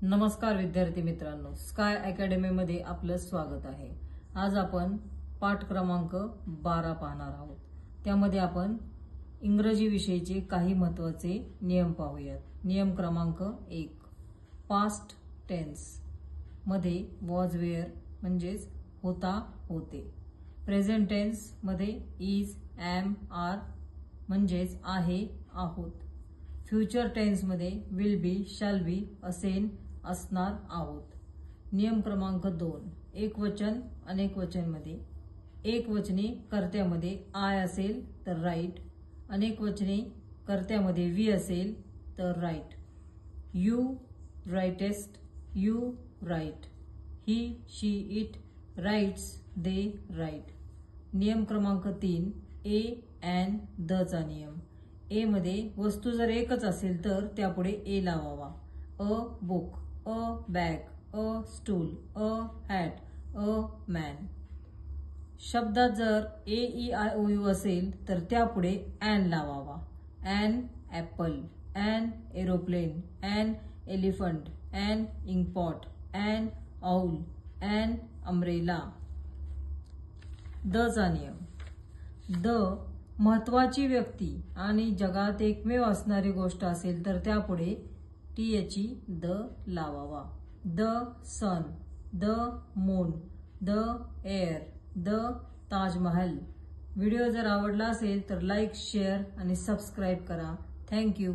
नमस्कार विद्यार्थी मित्रांनो, स्काय अकॅडमी मध्ये आपलं स्वागत आहे। आज आपण पाठ क्रमांक 12 पाहणार आहोत। त्यामध्ये आपण इंग्रजी विषयाचे काही महत्त्वाचे नियम पाहूयात। नियम क्रमांक 1, पास्ट टेन्स मध्ये वॉज वेअर म्हणजेच होता होते। प्रेझेंट टेन्स मध्ये इज एम आर म्हणजेच आहे आहोत। फ्युचर टेन्स मध्ये विल बी शॅल बी असेन असणार आहोत। नियम क्रमांक 2, एकवचन अनेक वचन मध्ये एकवचनी कर्त्यामध्ये आय असेल तर राईट, अनेक वचनी कर्त्यामध्ये वी असेल तर write. You writest, you write, he she it writes, they write. नियम क्रमांक 3, ए एंड द चा नियम। ए मध्ये वस्तू जर एकच असेल तर त्यापुढे ए लावावा। A book, a bag, a stool, a hat, a man. शब्दात जर A E I O U असेल तर त्यापुढे एन लावावा। An apple, an aeroplane, an elephant, an inkpot, an owl, an umbrella. The चा नियम। द महत्वाची व्यक्ती आणि जगात एकमेव असणारी गोष्ट असेल तर त्यापुढे टी द लावावा। The sun, the moon, the air, the Taj Mahal. Video जर आवडला असेल तर लाईक, शेअर आणि सबस्क्राईब करा। थँक्यू।